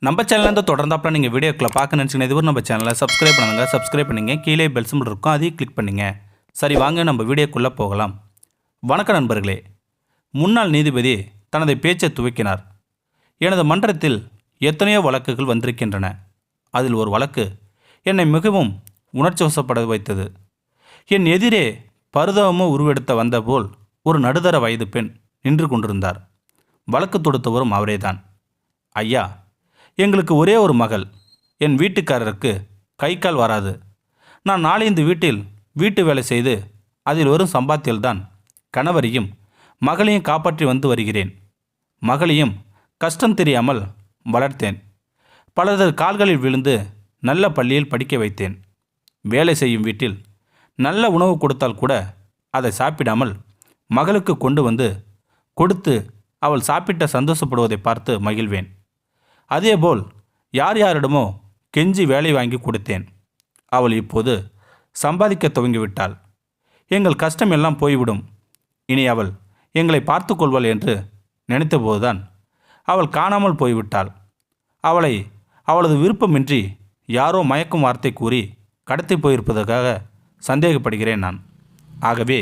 நம்ம சேனல்லேருந்து தொடர்ந்தாப்புல நீங்கள் வீடியோக்களை பார்க்க நினச்சிங்கன்னா இதுவரை நம்ம சேனலை சப்ஸ்கிரைப் பண்ணுங்க. கீழே பெல் சிம்பிள் இருக்கும், அதையும் கிளிக் பண்ணுங்க. சரி, வாங்க நம்ம வீடியோக்குள்ளே போகலாம். வணக்கம் நண்பர்களே. முன்னாள் நீதிபதி தனது பேச்சை துவக்கினார். எனது மன்றத்தில் எத்தனையோ வழக்குகள் வந்திருக்கின்றன. அதில் ஒரு வழக்கு என்னை மிகவும் உணர்ச்சி வசப்பட வைத்தது. என் எதிரே பரிதாபமோ உருவெடுத்த வந்தபோல் ஒரு நடுத்தர வயது பெண் நின்று கொண்டிருந்தார். வழக்கு தொடுத்தவரும் அவரேதான். ஐயா, எங்களுக்கு ஒரே ஒரு மகள். என் வீட்டுக்காரருக்கு கை கால் வராது. நான் நாளைந்து வீட்டில் வீட்டு வேலை செய்து அதில் வரும் சம்பாத்தியல்தான் கணவரையும் மகளையும் காப்பாற்றி வந்து வருகிறேன். மகளையும் கஷ்டம் தெரியாமல் வளர்த்தேன். பலரது கால்களில் விழுந்து நல்ல பள்ளியில் படிக்க வைத்தேன். வேலை செய்யும் வீட்டில் நல்ல உணவு கொடுத்தால் கூட அதை சாப்பிடாமல் மகளுக்கு கொண்டு வந்து கொடுத்து அவள் சாப்பிட்ட சந்தோஷப்படுவதை பார்த்து மகிழ்வேன். அதேபோல் யார் யாரிடமோ கெஞ்சி வேலை வாங்கி கொடுத்தேன். அவள் இப்போது சம்பாதிக்க துவங்கிவிட்டாள். எங்கள் கஷ்டம் எல்லாம் போய்விடும். இனி அவள் எங்களை பார்த்து கொள்வாள் என்று நினைத்தபோதுதான் அவள் காணாமல் போய்விட்டாள். அவளை அவளது விருப்பமின்றி யாரோ மயக்கும் வார்த்தை கூறி கடத்தி போயிருப்பதற்காக சந்தேகப்படுகிறேன் நான். ஆகவே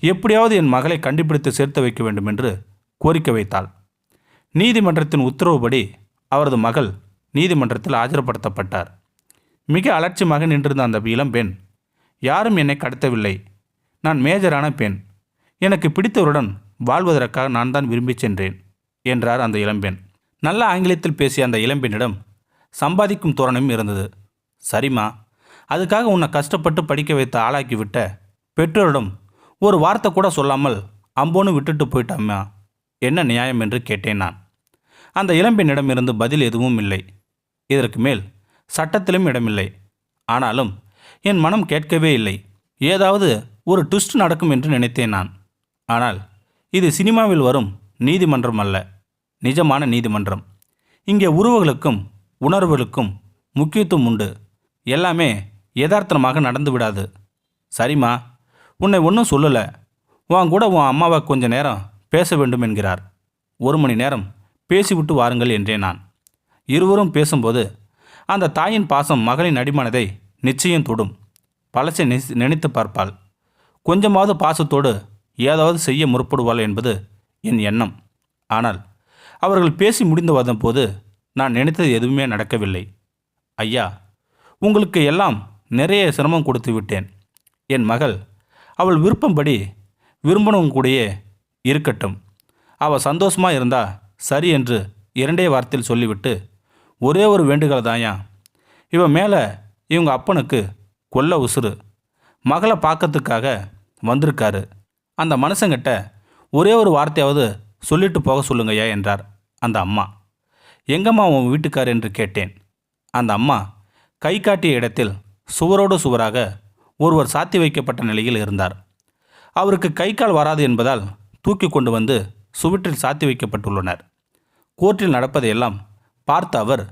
எப்படியாவது என் மகளை கண்டுபிடித்து சேர்த்து வைக்க வேண்டும் என்று கோரிக்கை வைத்தாள். நீதிமன்றத்தின் உத்தரவுப்படி அவரது மகள் நீதிமன்றத்தில் ஆஜர்படுத்தப்பட்டார். மிக அலட்சியமாக நின்றிருந்த அந்த இளம் பெண், யாரும் என்னை கடத்தவில்லை, நான் மேஜரான பெண், எனக்கு பிடித்தவருடன் வாழ்வதற்காக நான் தான் விரும்பி சென்றேன் என்றார் அந்த இளம்பெண். நல்ல ஆங்கிலத்தில் பேசிய அந்த இளம்பெண்ணிடம் சம்பாதிக்கும் தோரணையும் இருந்தது. சரிம்மா, அதுக்காக உன்னை கஷ்டப்பட்டு படிக்க வைத்து ஆளாக்கிவிட்ட பெற்றோரிடம் ஒரு வார்த்தை கூட சொல்லாமல் அம்போன்னு விட்டுட்டு போயிட்டாம்மா, என்ன நியாயம் என்று கேட்டேன் நான். அந்த இளம்பெண்ணிடமிருந்து பதில் எதுவும் இல்லை. இதற்கு மேல் சட்டத்திலும் இடமில்லை. ஆனாலும் என் மனம் கேட்கவே இல்லை. ஏதாவது ஒரு ட்விஸ்ட் நடக்கும் என்று நினைத்தேன் நான். ஆனால் இது சினிமாவில் வரும் நீதிமன்றம் அல்ல, நிஜமான நீதிமன்றம். இங்கே உறவுகளுக்கும் உணர்வுகளுக்கும் முக்கியத்துவம் உண்டு. எல்லாமே யதார்த்தமாக நடந்து விடாது. சரிம்மா, உன்னை ஒன்றும் சொல்லலை, உன் கூட உன் அம்மாவை கொஞ்ச நேரம் பேச வேண்டும் என்கிறார். 1 மணி நேரம் பேசிவிட்டு வாருங்கள் என்றேன் நான். இருவரும் பேசும்போது அந்த தாயின் பாசம் மகளின் அடிமனதை நிச்சயம் தொடும். பழசை நினைத்து பார்ப்பாள். கொஞ்சமாவது பாசத்தோடு ஏதாவது செய்ய முற்படுவாள் என்பது என் எண்ணம். ஆனால் அவர்கள் பேசி முடிந்து வந்தபோது நான் நினைத்தது எதுவுமே நடக்கவில்லை. ஐயா, உங்களுக்கு எல்லாம் நிறைய சிரமம் கொடுத்து விட்டேன். என் மகள் அவள் விருப்பம்படி விரும்பினவங்க கூடயே இருக்கட்டும். அவள் சந்தோஷமாக இருந்தா சரி என்று 2 வார்த்தையில் சொல்லிவிட்டு, ஒரே ஒரு வேண்டுகோள் தாயா, இவன் மேலே இவங்க அப்பனுக்கு கொல்ல உசுறு, மகளை பார்க்கறதுக்காக வந்திருக்காரு. அந்த மனுஷங்கிட்ட ஒரே ஒரு வார்த்தையாவது சொல்லிட்டு போக சொல்லுங்கய்யா என்றார் அந்த அம்மா. எங்கம்மா உன் வீட்டுக்கார் என்று கேட்டேன். அந்த அம்மா கை காட்டிய இடத்தில் சுவரோடு சுவராக ஒருவர் சாத்தி வைக்கப்பட்ட நிலையில் இருந்தார். அவருக்கு கை கால் வராது என்பதால் தூக்கி கொண்டு வந்து சுவற்றில் சாத்தி வைக்கப்பட்டுள்ளனர். கோர்ட்டில் நடப்பதையெல்லாம் பார்த்த அவர்,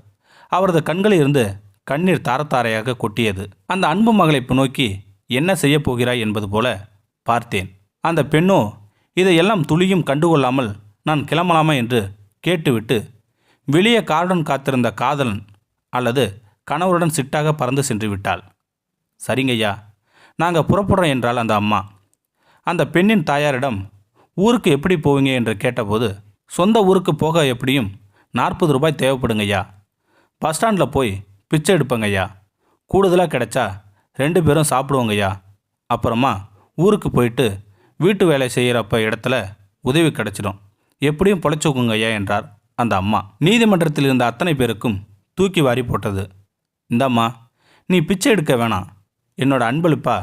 அவரது கண்களில் இருந்து கண்ணீர் தாரத்தாரையாக கொட்டியது. அந்த அன்பு மகளை நோக்கி என்ன செய்ய போகிறாய் என்பது போல பார்த்தேன். அந்த பெண்ணோ இதையெல்லாம் துளியும் கண்டுகொள்ளாமல் நான் கிளம்பலாமா என்று கேட்டுவிட்டு வெளியே காருடன் காத்திருந்த காதலன் அல்லது கணவருடன் சிட்டாக பறந்து சென்று விட்டாள். சரிங்கய்யா, நாங்கள் புறப்படுறோம் என்றாள் அந்த அம்மா. அந்த பெண்ணின் தாயாரிடம் ஊருக்கு எப்படி போவீங்க என்று கேட்டபோது, சொந்த ஊருக்கு போக எப்படியும் 40 ரூபாய் தேவைப்படுங்கய்யா. பஸ் ஸ்டாண்டில் போய் பிச்சை எடுப்பங்கய்யா. கூடுதலாக கிடைச்சா 2 பேரும் சாப்பிடுவோங்கய்யா. அப்புறமா ஊருக்கு போயிட்டு வீட்டு வேலை செய்கிறப்ப இடத்துல உதவி கிடைச்சிடும். எப்படியும் பொழைச்சுக்குங்கய்யா என்றார் அந்த அம்மா. நீதிமன்றத்தில் இருந்த அத்தனை பேருக்கும் தூக்கி வாரி போட்டது. இந்தாம்மா, நீ பிச்சை எடுக்க வேணாம், என்னோட அன்பளிப்பா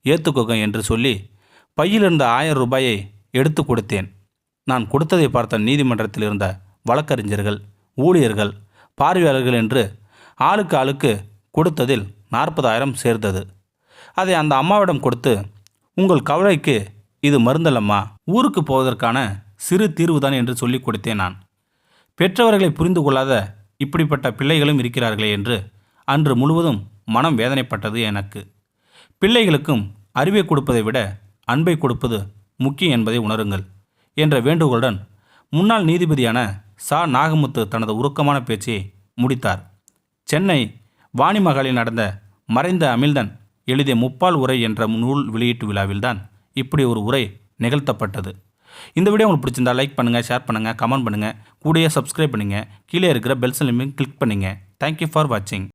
ஏற்றுக்கோங்க என்று சொல்லி பையில் இருந்த 1000 ரூபாயை எடுத்து கொடுத்தேன். நான் கொடுத்ததை பார்த்த நீதிமன்றத்தில் இருந்த வழக்கறிஞர்கள், ஊழியர்கள், பார்வையாளர்கள் என்று ஆளுக்கு ஆளுக்கு கொடுத்ததில் 40,000 சேர்ந்தது. அதை அந்த அம்மாவிடம் கொடுத்து, உங்கள் கவலைக்கு இது மருந்தல்லம்மா, ஊருக்கு போவதற்கான சிறு தீர்வுதான் என்று சொல்லி கொடுத்தேன் நான். பெற்றவர்களை புரிந்து கொள்ளாத இப்படிப்பட்ட பிள்ளைகளும் இருக்கிறார்களே என்று அன்று முழுவதும் மனம் வேதனைப்பட்டது எனக்கு. பிள்ளைகளுக்கும் அறிவை கொடுப்பதை விட அன்பை கொடுப்பது முக்கியம் என்பதை உணருங்கள் என்ற வேண்டுகோளுடன் முன்னாள் நீதிபதியான சா நாகமுத்து தனது உருக்கமான பேச்சை முடித்தார். சென்னை வாணிமகாலில் நடந்த மறைந்த அமிழ்தன் எழுதிய முப்பால் உரை என்ற நூல் வெளியீட்டு விழாவில்தான் இப்படி ஒரு உரை நிகழ்த்தப்பட்டது. இந்த வீடியோ உங்களுக்கு பிடிச்சிருந்தா லைக் பண்ணுங்கள், ஷேர் பண்ணுங்கள், கமெண்ட் பண்ணுங்கள், கூடயே சப்ஸ்கிரைப் பண்ணுங்கள், கீழே இருக்கிற பெல் சிம்பலையும் கிளிக் பண்ணுங்கள். தேங்க்யூ ஃபார் வாட்சிங்.